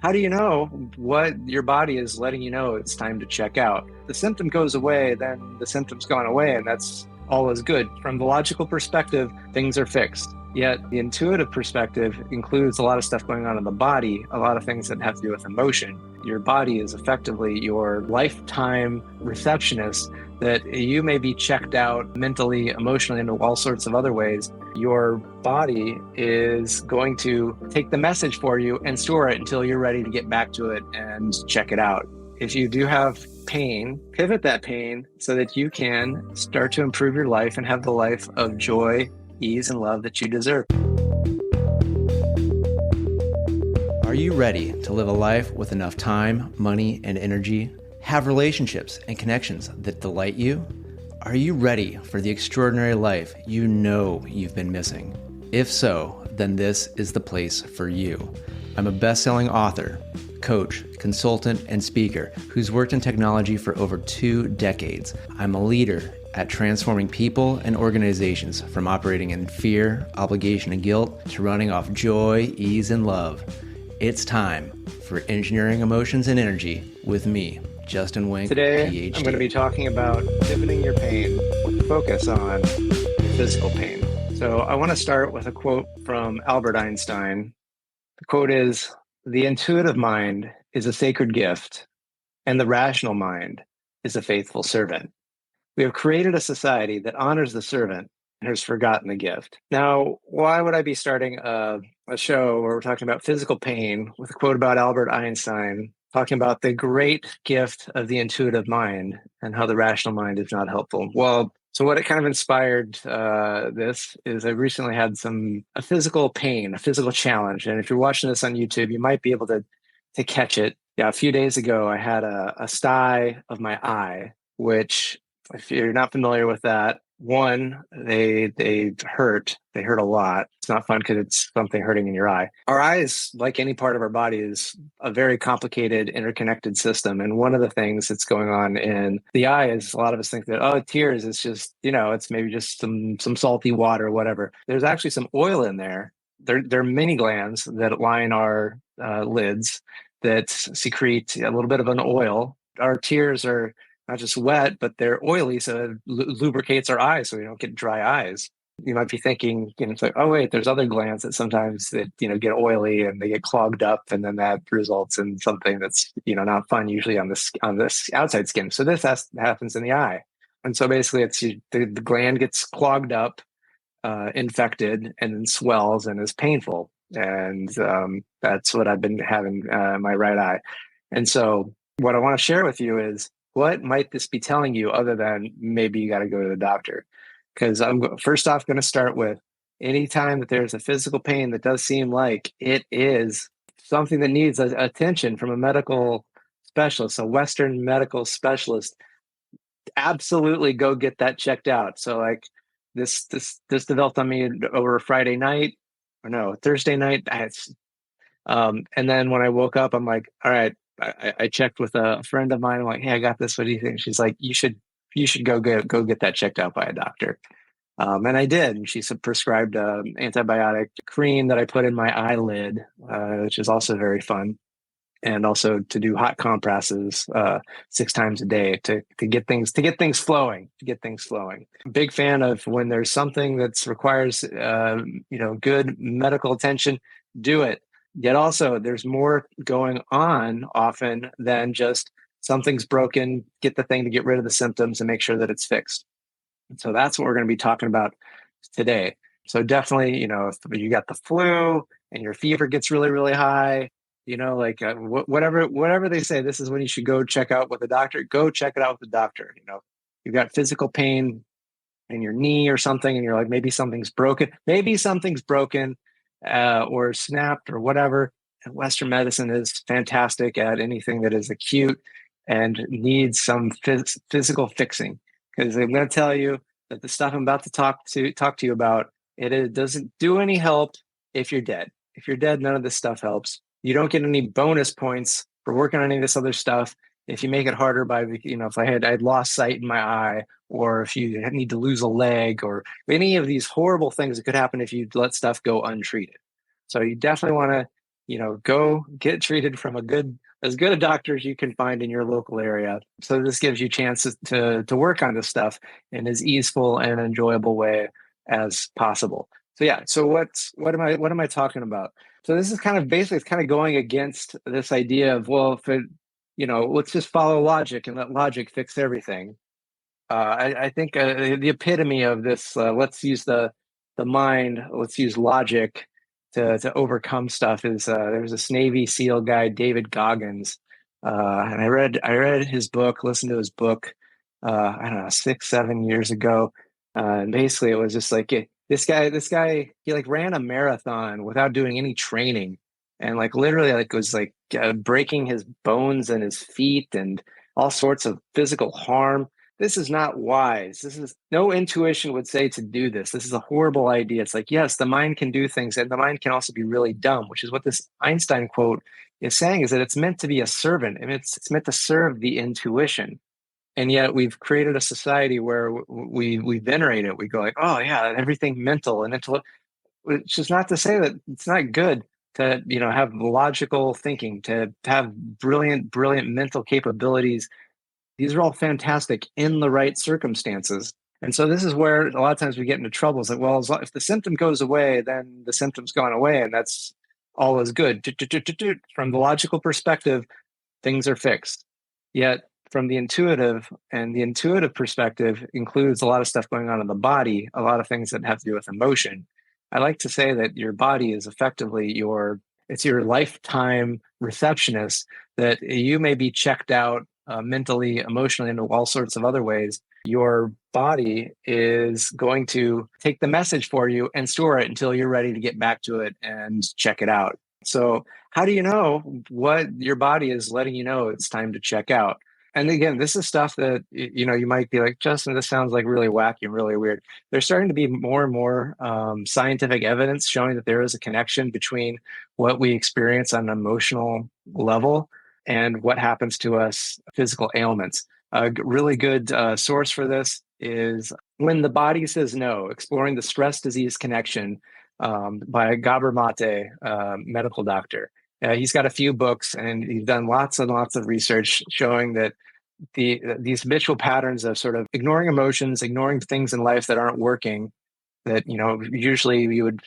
How do you know what your body is letting you know it's time to check out? The symptom goes away, then the symptom's gone away, and that's all is good. From the logical perspective, things are fixed. Yet the intuitive perspective includes a lot of stuff going on in the body, a lot of things that have to do with emotion. Your body is effectively your lifetime receptionist that you may be checked out mentally, emotionally, and all sorts of other ways. Your body is going to take the message for you and store it until you're ready to get back to it and check it out. If you do have pain, pivot that pain so that you can start to improve your life and have the life of joy, ease, and love that you deserve. Are you ready to live a life with enough time, money, and energy? Have relationships and connections that delight you? Are you ready for the extraordinary life you know you've been missing? If so, then this is the place for you. I'm a best-selling author, coach, consultant, and speaker who's worked in technology for over 2 decades. I'm a leader at transforming people and organizations from operating in fear, obligation, and guilt to running off joy, ease, and love. It's time for Engineering Emotions and Energy with me, Justin Wink, Today, Ph.D. I'm going to be talking about pivoting your pain with a focus on physical pain. So I want to start with a quote from Albert Einstein. The quote is, "The intuitive mind is a sacred gift, and the rational mind is a faithful servant. We have created a society that honors the servant and has forgotten the gift." Now, why would I be starting a show where we're talking about physical pain with a quote about Albert Einstein, talking about the great gift of the intuitive mind and how the rational mind is not helpful? Well, so what it kind of inspired this is I recently had a physical pain, a physical challenge. And if you're watching this on YouTube, you might be able to catch it. Yeah, a few days ago, I had a sty of my eye, which, if you're not familiar with that, one, they hurt. They hurt a lot. It's not fun because it's something hurting in your eye. Our eyes, like any part of our body, is a very complicated, interconnected system. And one of the things that's going on in the eye is a lot of us think that, oh, tears, it's just, it's maybe just some salty water or whatever. There's actually some oil in there. They're mini glands that line our lids that secrete a little bit of an oil. Our tears are not just wet, but they're oily, so it lubricates our eyes so we don't get dry eyes. You might be thinking, it's like, oh wait, there's other glands that sometimes that get oily and they get clogged up, and then that results in something that's not fun usually on this outside skin. So this happens in the eye, and so basically it's the gland gets clogged up, infected, and then swells and is painful, and that's what I've been having in my right eye. And so what I want to share with you is, what might this be telling you other than maybe you got to go to the doctor? Because I'm first off going to start with, anytime that there's a physical pain that does seem like it is something that needs attention from a medical specialist, a Western medical specialist, absolutely go get that checked out. So like this developed on me over Friday night, or no, Thursday night. And then when I woke up, I'm like, all right, I checked with a friend of mine. I'm like, hey, I got this. What do you think? She's like, you should go get that checked out by a doctor. And I did. And she prescribed an antibiotic cream that I put in my eyelid, which is also very fun. And also to do hot compresses 6 times a day to get things flowing. Big fan of when there's something that requires good medical attention, do it. Yet also, there's more going on often than just something's broken, get the thing to get rid of the symptoms and make sure that it's fixed. And so that's what we're going to be talking about today. So definitely, if you got the flu and your fever gets really, really high, whatever they say, this is when you should go check out with a doctor. Go check it out with the doctor. You've got physical pain in your knee or something, and you're like, maybe something's broken. Or snapped or whatever. And Western medicine is fantastic at anything that is acute and needs some physical fixing. Because I'm going to tell you that the stuff I'm about to talk to you about, it doesn't do any help if you're dead. If you're dead, none of this stuff helps. You don't get any bonus points for working on any of this other stuff. If you make it harder by, if I'd lost sight in my eye, or if you need to lose a leg, or any of these horrible things that could happen if you let stuff go untreated. So you definitely want to go get treated from as good a doctor as you can find in your local area. So this gives you chances to work on this stuff in as easeful and enjoyable way as possible. So yeah, so what am I talking about? So this is kind of basically it's kind of going against this idea of, well, if it, let's just follow logic and let logic fix everything. I think the epitome of this, let's use the mind, let's use logic to overcome stuff is there was this Navy SEAL guy, David Goggins, and I read his book, listened to his book, I don't know, 6 7 years ago, and basically it was just like this guy he like ran a marathon without doing any training, and like literally like was like breaking his bones and his feet and all sorts of physical harm. This is not wise. This is no intuition would say to do this. This is a horrible idea. It's like, yes, the mind can do things, and the mind can also be really dumb, which is what this Einstein quote is saying, is that it's meant to be a servant and it's meant to serve the intuition. And yet we've created a society where we venerate it. We go like, oh yeah, everything mental and intellect, which is not to say that it's not good to, have logical thinking, to have brilliant mental capabilities. These are all fantastic in the right circumstances. And so this is where a lot of times we get into trouble. It's like, well, if the symptom goes away, then the symptom's gone away, and that's all is good. From the logical perspective, things are fixed. Yet from the intuitive perspective includes a lot of stuff going on in the body, a lot of things that have to do with emotion. I like to say that your body is effectively it's your lifetime receptionist, that you may be checked out mentally, emotionally, and all sorts of other ways. Your body is going to take the message for you and store it until you're ready to get back to it and check it out. So how do you know what your body is letting you know it's time to check out? And again, this is stuff that, you might be like, Justin, this sounds like really wacky and really weird. There's starting to be more and more scientific evidence showing that there is a connection between what we experience on an emotional level and what happens to us physical ailments. A really good source for this is When the Body Says No, Exploring the Stress Disease Connection, by Gabor Maté, medical doctor. He's got a few books and he's done lots and lots of research showing that these habitual patterns of sort of ignoring emotions, ignoring things in life that aren't working, that usually you would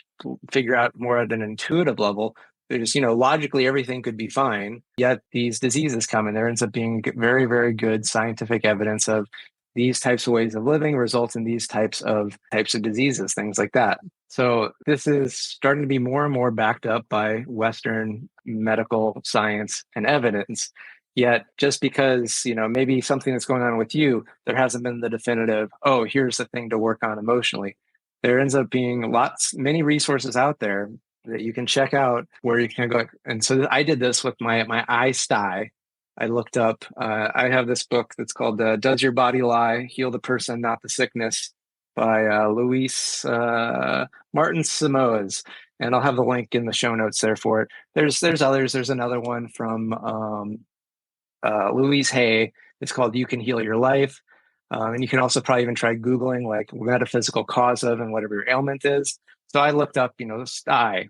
figure out more at an intuitive level. There's logically everything could be fine, yet these diseases come, and there ends up being very, very good scientific evidence of these types of ways of living result in these types of diseases, things like that. So this is starting to be more and more backed up by Western medical science and evidence. Yet just because, maybe something that's going on with you, there hasn't been the definitive, oh, here's the thing to work on emotionally. There ends up being many resources out there that you can check out where you can go. And so I did this with my I sty. I looked up, I have this book that's called Does Your Body Lie? Heal the Person, Not the Sickness, by Luis Martins Simoes. And I'll have the link in the show notes there for it. There's others. There's another one from Louise Hay. It's called You Can Heal Your Life. And you can also probably even try Googling like metaphysical cause of and whatever your ailment is. So I looked up, sty,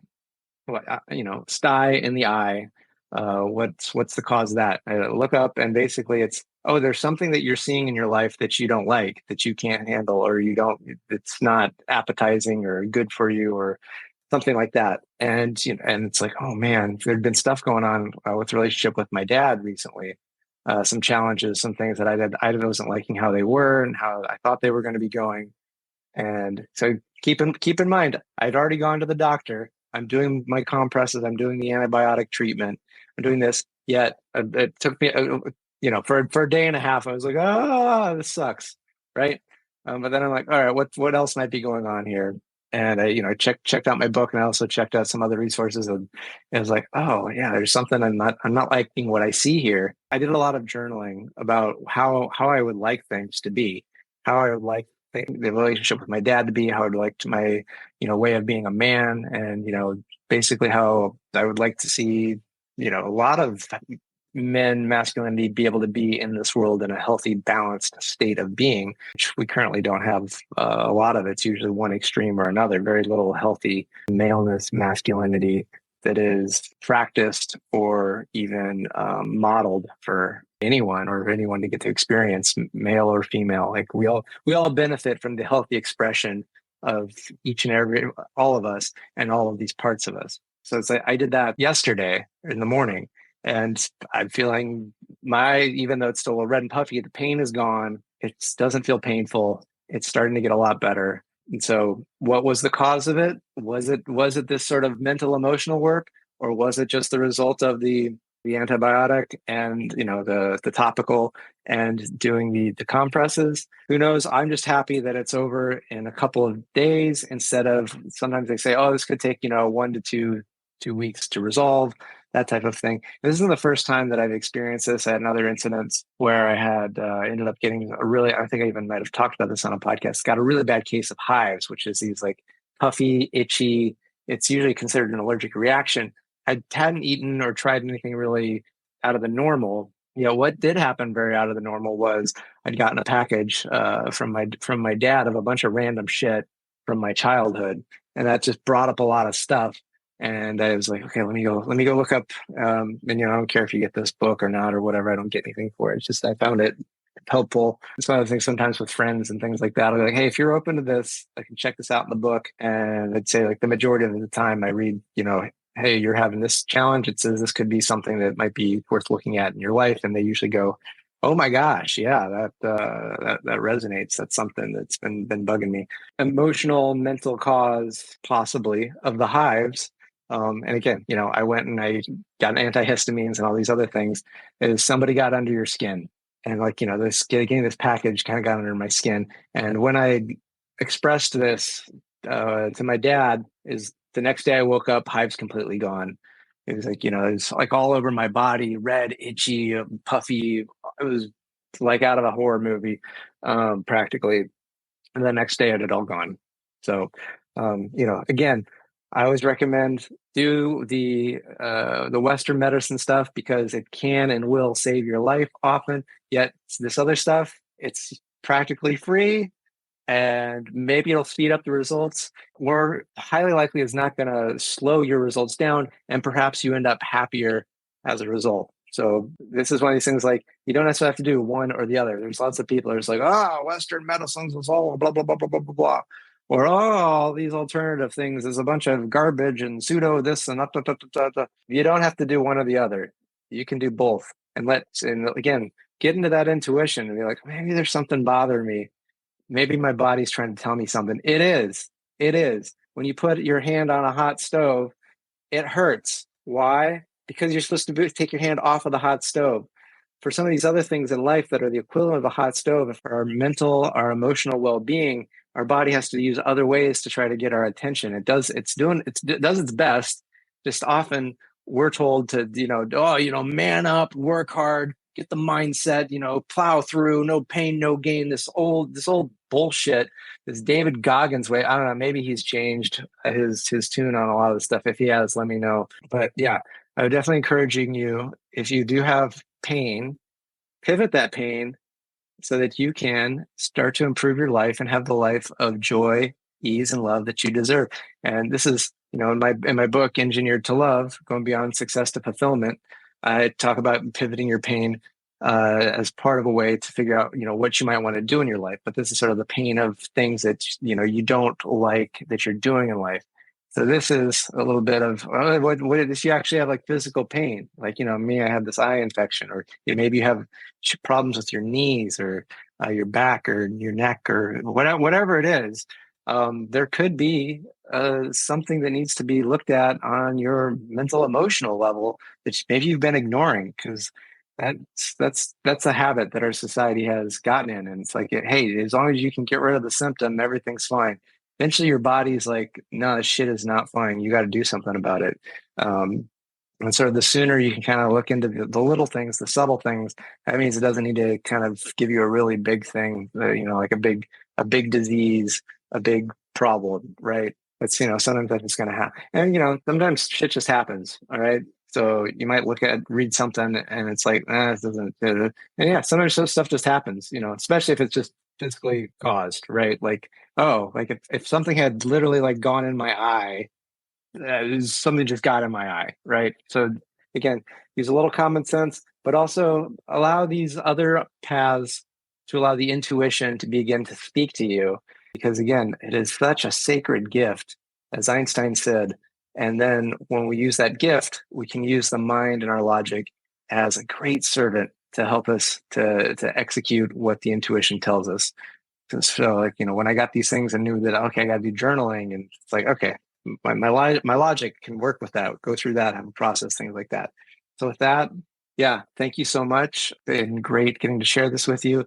sty in the eye. What's the cause of that? I look up and basically it's, oh, there's something that you're seeing in your life that you don't like, that you can't handle, or it's not appetizing or good for you or something like that. And, and it's like, oh man, there'd been stuff going on with the relationship with my dad recently. Some challenges, some things that I wasn't liking how they were and how I thought they were going to be going. And so keep in mind, I'd already gone to the doctor. I'm doing my compresses. I'm doing the antibiotic treatment. I'm doing this. Yet it took me, for a day and a half. I was like, oh, this sucks, right? But then I'm like, all right, what else might be going on here? And I checked out my book, and I also checked out some other resources, and it was like, oh yeah, there's something I'm not liking what I see here. I did a lot of journaling about how I would like things to be, how I would like the relationship with my dad to be, how I would like to my way of being a man, and basically how I would like to see a lot of masculinity be able to be in this world in a healthy, balanced state of being, which we currently don't have a lot of. It's usually one extreme or another, very little healthy maleness, masculinity. that is practiced or even modeled for anyone or anyone to get to experience, male or female. Like we all benefit from the healthy expression of each and every all of us and all of these parts of us. So it's like I did that yesterday in the morning, and I'm feeling even though it's still a red and puffy, the pain is gone. It doesn't feel painful. It's starting to get a lot better. And so what was the cause of it? Was it this sort of mental emotional work, or was it just the result of the antibiotic and the topical and doing the compresses? Who knows? I'm just happy that it's over in a couple of days instead of sometimes they say, oh, this could take 1 to 2 weeks to resolve, that type of thing. This isn't the first time that I've experienced this. I had another incident where I had ended up getting I think I even might have talked about this on a podcast, got a really bad case of hives, which is these like puffy, itchy, it's usually considered an allergic reaction. I hadn't eaten or tried anything really out of the normal. What did happen very out of the normal was I'd gotten a package from my dad of a bunch of random shit from my childhood, and that just brought up a lot of stuff. And I was like, okay, let me go look up. And I don't care if you get this book or not or whatever. I don't get anything for it. It's just I found it helpful. It's one of the things sometimes with friends and things like that. I'll be like, hey, if you're open to this, I can check this out in the book. And I'd say like the majority of the time I read, hey, you're having this challenge. It says this could be something that might be worth looking at in your life. And they usually go, oh my gosh, yeah, that resonates. That's something that's been bugging me. Emotional, mental cause possibly of the hives. And again, I went and I got antihistamines and all these other things. Is somebody got under your skin, and this package kind of got under my skin. And when I expressed this to my dad, is the next day I woke up, hives completely gone. It was like, it's like all over my body, red, itchy, puffy. It was like out of a horror movie, practically. And the next day it had all gone. So, again, I always recommend do the Western medicine stuff because it can and will save your life often. Yet this other stuff, it's practically free, and maybe it'll speed up the results, or highly likely is not going to slow your results down, and perhaps you end up happier as a result. So this is one of these things like you don't necessarily have to do one or the other. There's lots of people that are just like, Western medicines is all blah, blah, blah, blah, blah, blah, blah. Or, all these alternative things is a bunch of garbage and pseudo this and that. You don't have to do one or the other. You can do both. And again, get into that intuition and be like, maybe there's something bothering me. Maybe my body's trying to tell me something. It is. It is. When you put your hand on a hot stove, it hurts. Why? Because you're supposed to take your hand off of the hot stove. For some of these other things in life that are the equivalent of a hot stove, if our mental, our emotional well-being, our body has to use other ways to try to get our attention. It does its best. Just often we're told to, man up, work hard, get the mindset, plow through, no pain, no gain, this old bullshit, this David Goggins way. I don't know, maybe he's changed his tune on a lot of the stuff. If he has, let me know. But yeah, I would definitely encouraging you, if you do have pain, pivot that pain so that you can start to improve your life and have the life of joy, ease, and love that you deserve. And this is, in my book, Engineered to Love, Going Beyond Success to Fulfillment, I talk about pivoting your pain as part of a way to figure out, what you might want to do in your life. But this is sort of the pain of things that, you don't like that you're doing in life. So this is a little bit of what does you actually have, like physical pain? Like, me, I have this eye infection, or maybe you have problems with your knees or your back or your neck or whatever it is. There could be something that needs to be looked at on your mental emotional level that maybe you've been ignoring, because that's a habit that our society has gotten in. And it's like, hey, as long as you can get rid of the symptom, everything's fine. Eventually your body's like, no, this shit is not fine. You got to do something about it. And so the sooner you can kind of look into the little things, the subtle things, that means it doesn't need to kind of give you a really big thing, like a big disease, a big problem, right? It's, sometimes that's just going to happen. And, sometimes shit just happens. All right. So you might read something and it's like, it doesn't, and yeah, sometimes stuff just happens, especially if it's just physically caused, right? Like, if something had literally like gone in my eye something just got in my eye, right? So again, use a little common sense, but also allow these other paths to allow the intuition to begin to speak to you. Because again, it is such a sacred gift, as Einstein said. And then when we use that gift, we can use the mind and our logic as a great servant to help us to execute what the intuition tells us. So like, when I got these things and knew that, okay, I got to do journaling, and it's like, okay, my logic can work with that, go through that, have a process, things like that. So with that, yeah, thank you so much. Been great getting to share this with you.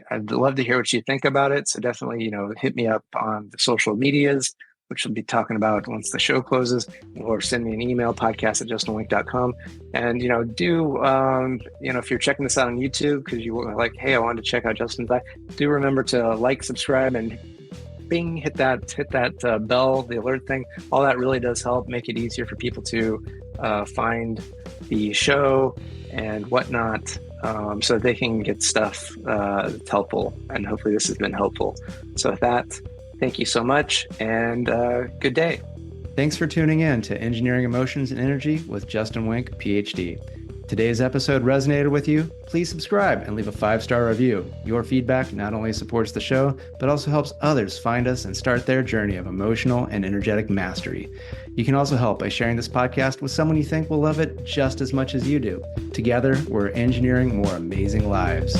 I'd love to hear what you think about it. So definitely, hit me up on the social medias, which we'll be talking about once the show closes, or send me an email, podcast@justinwink.com. And, if you're checking this out on YouTube, because you were like, hey, I wanted to check out Justin's life, do remember to like, subscribe, and bing, hit that bell, the alert thing. All that really does help make it easier for people to find the show and whatnot, so they can get stuff that's helpful. And hopefully this has been helpful. So with that, thank you so much, and good day. Thanks for tuning in to Engineering Emotions and Energy with Justin Wink, Ph.D. Today's episode resonated with you? Please subscribe and leave a 5-star review. Your feedback not only supports the show, but also helps others find us and start their journey of emotional and energetic mastery. You can also help by sharing this podcast with someone you think will love it just as much as you do. Together, we're engineering more amazing lives.